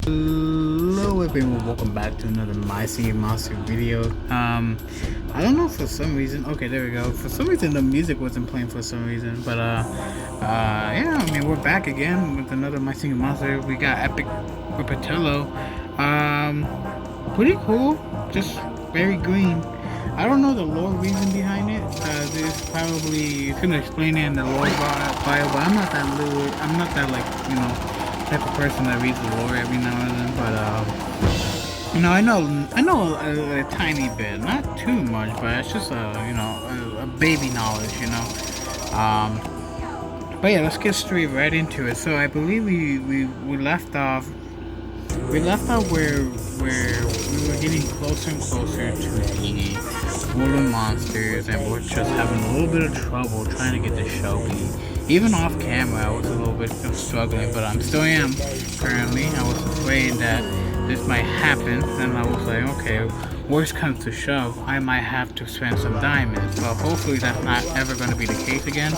Hello everyone, welcome back to another My Singing Monster video. I don't know, for some reason, okay, there we go. For some reason the music wasn't playing for some reason, but yeah, I mean, we're back again with another My Singing Monster. We got Epic Repatello. Pretty cool, just very green. I don't know the lore reason behind it. There's probably, it's gonna explain it in the lore bio, but I'm not that like, you know, type of person that reads the lore every now and then, but you know, I know a tiny bit, not too much, but it's just you know, a baby knowledge, you know. But yeah, let's get straight right into it. So I believe we left off. We left off where we were getting closer and closer to the woolly monsters, and we're just having a little bit of trouble trying to get the Shelby. Even off camera, I was a little bit struggling, but I still am currently. I was afraid that this might happen, and I was like, okay, worst comes to shove, I might have to spend some diamonds. But hopefully that's not ever going to be the case again.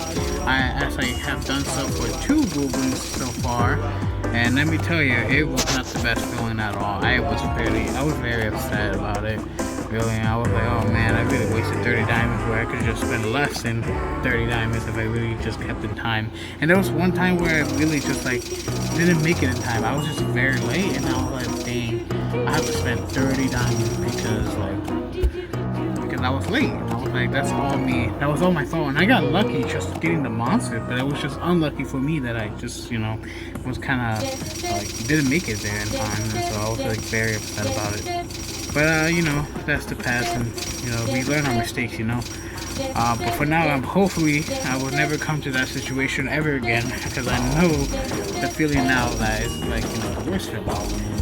As I have done so for 2 goblins so far, and let me tell you, it was not the best feeling at all. I was very upset about it. Really, I was like, oh man, I really wasted 30 diamonds where I could just spend less than 30 diamonds if I really just kept in time. And there was one time where I really just like didn't make it in time. I was just very late, and I was like, dang, I have to spend 30 diamonds because I was late. And I was like, that's all me. That was all my fault. And I got lucky just getting the monster, but it was just unlucky for me that I just, you know, was kind of like didn't make it there in time, and so I was like very upset about it. But you know, that's the past, and you know, we learn our mistakes, you know. But for now, hopefully I will never come to that situation ever again, because I know the feeling now that it's like, you know, the worst feeling.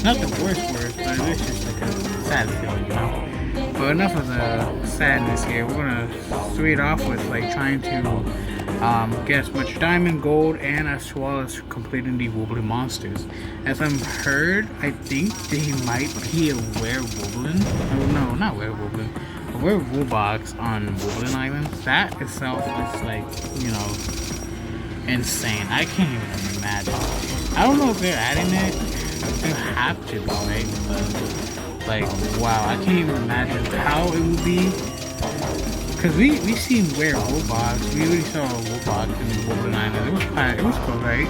Not the worst, but it's just like a sad feeling, you know. But enough of the sadness here. We're gonna straight off with like trying to get as much diamond, gold, and as well as completing the wobbly monsters. As I'm heard, I think they might be a werewolven. Oh no, not werewolven. A werewolbox on Woodland Island. That itself is like, you know, insane. I can't even imagine. I don't know if they're adding it. They have to, right? But like, wow, I can't even imagine how it would be. Cause we seen werewolbox. We already saw a wolfbox in Woodland Island. It was cool, right?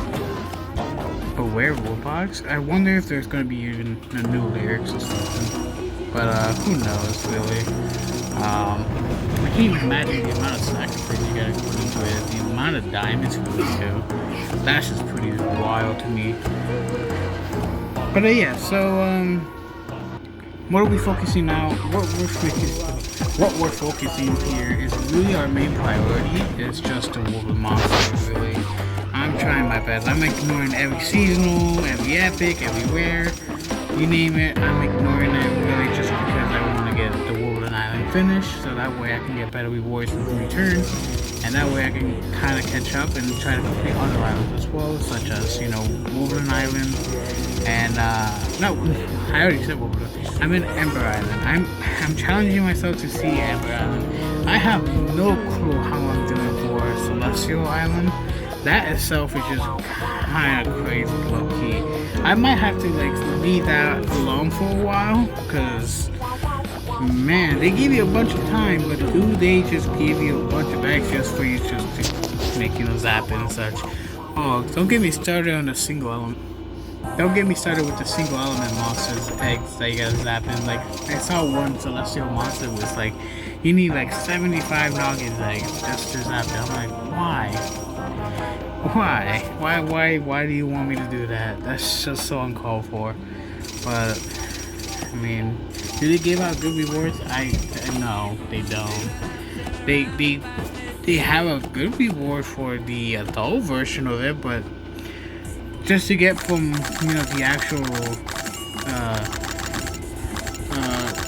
But werewolbox? I wonder if there's gonna be even a new lyrics or something. But who knows, really? I can't even imagine the amount of sacrifice you gotta put into it. The amount of diamonds for this too. That's just pretty wild to me. But yeah, so what are we focusing now? What we're focusing here is really our main priority. It's just the woolly monster, really. I'm trying my best. I'm ignoring every seasonal, every epic, everywhere. You name it, I'm ignoring it really just because I want to get the Woodland Island finished, so that way I can get better rewards in return, and that way I can kind of catch up and try to complete other islands as well, such as, you know, Woodland Island, and no, I already said Woodland. I'm in Ember Island. I'm challenging myself to see Ember Island. I have no clue how I'm doing for Celestial Island. That itself is just kind of crazy, low key. I might have to like leave that alone for a while, because man, they give you a bunch of time, but do they just give you a bunch of eggs just for you just to make, you know, zap and such? Oh, don't get me started on a single element. Don't get me started with the single element monsters eggs that you gotta zap in. Like, I saw one celestial monster was like, you need like 75 noggin eggs just to zap it. I'm like, why? Why do you want me to do that? That's just so uncalled for. But I mean, do they give out good rewards? No, they don't. They have a good reward for the adult version of it, but just to get from, you know, the actual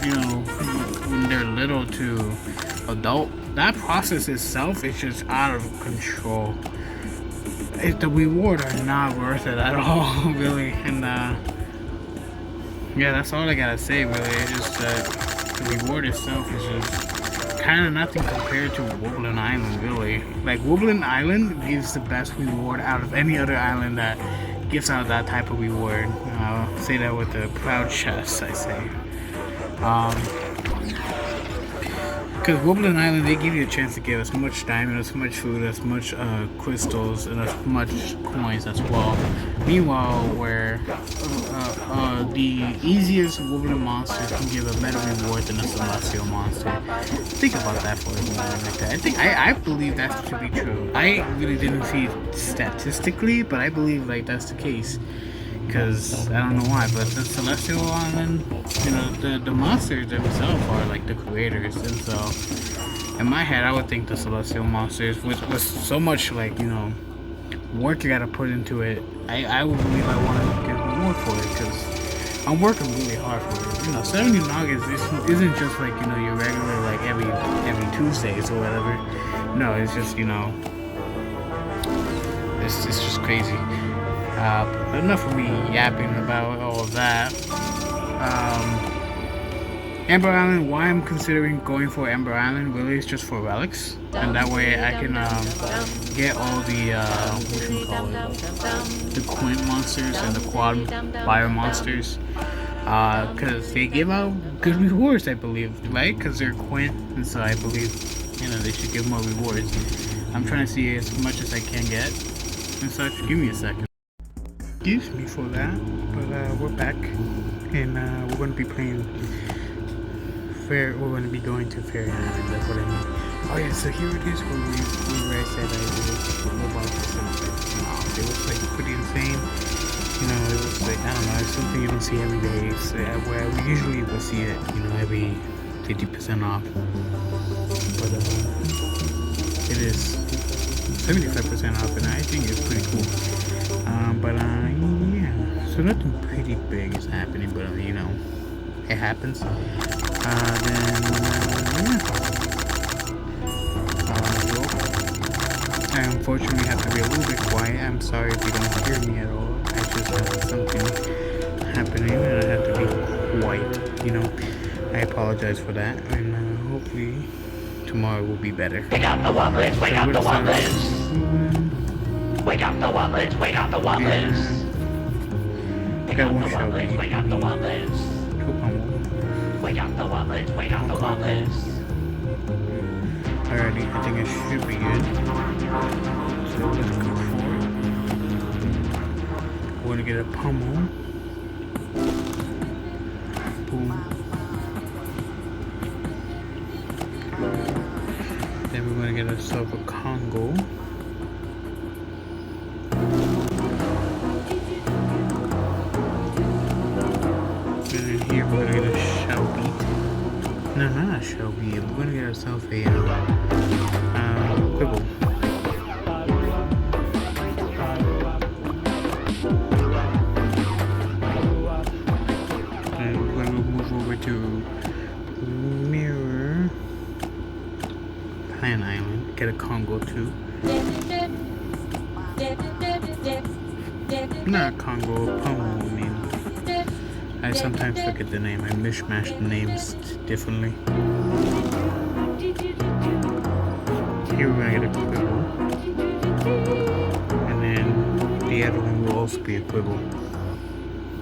you know, when they're little to adult, that process itself is just out of control. The reward are not worth it at all, really. And yeah, that's all I gotta say, really. It's just that the reward itself is just kind of nothing compared to Woodland Island, really. Like, Woodland Island gives the best reward out of any other island that gives out that type of reward. I'll say that with a proud chest, I say. Because Woodland Island, they give you a chance to get as much diamond, as much food, as much crystals, and as much coins as well. Meanwhile, where the easiest Woodland monsters can give a better reward than a Celestial monster. Think about that for a moment like that. I believe that to be true. I really didn't see it statistically, but I believe like that's the case. Because I don't know why, but the Celestial Island, you know, the monsters themselves are like the creators, and so in my head, I would think the Celestial monsters with so much like, you know, work you gotta put into it. I would believe I want to get more for it because I'm working really hard for it. You know, 70 August isn't just like, you know, your regular like every Tuesdays or whatever. No, it's just, you know, it's just crazy. But enough of me yapping about all of that. Ember Island, why I'm considering going for Ember Island really is just for relics. And that way I can get all the, what should we call it? The Quint monsters and the Quad Fire monsters. Because they give out good rewards, I believe, right? Because they're Quint, and so I believe, you know, they should give more rewards. I'm trying to see as much as I can get and such. Give me a second. Excuse me for that, but we're back, and we're going to be playing we're going to be going to Fairy Island, that's what I mean. Oh yeah, so here it is where I said I would about this, and it was like pretty insane. You know, it was like, I don't know, it's something you don't see every day. It's, where we usually will see it, you know, every 50% off, but it is 75% off, and I think it's pretty cool. Yeah, so nothing pretty big is happening, but you know, it happens. I unfortunately have to be a little bit quiet. I'm sorry if you don't hear me at all. I just have something happening and I have to be quiet, you know. I apologize for that, and hopefully tomorrow will be better. Wake up the Wobblers, wake up the Wobblers! Wake up the Wobblers, wake up the Wobblers! Wake up the Wobblers, wake up the Wobblers! Wake up the Wobblers, wake up the Wobblers! Alrighty, I think it should be good. So let's go for it. We're gonna get a pummel. Boom. Then we're gonna get ourselves a Congo. Here we're gonna get a Shellbeat. No, not a Shellbeat. We're gonna get ourselves a Quibble. And we're gonna move over to Mirror Plan Island. Get a Congo too. Not Congo, Pomo, I mean. I sometimes forget the name. I mishmash the names differently. Here we're gonna get a Quibble. And then the other one will also be a Quibble.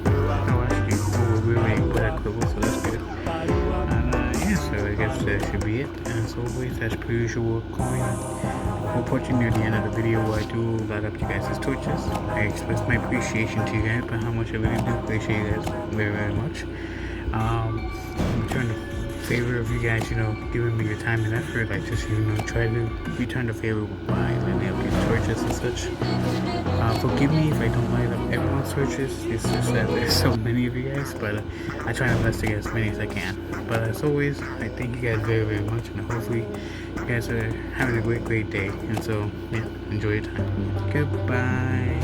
Oh, actually, we already put a Quibble, so that's good. And yeah, so I guess that should be it. As always, as per usual, we're approaching near the end of the video where I do light up you guys' torches. I express my appreciation to you guys, but how much I really do appreciate you guys very, very much. Return the favor of you guys, you know, giving me your time and effort. Like, just, you know, try to return the favor by lighting up these torches and such. Forgive me if I don't light up everyone's torches. It's just that there's so many of you guys, but I try my best to get as many as I can. But as always, I thank you guys very, very much, and hopefully you guys are having a great day. And so, yeah, enjoy your time. Goodbye.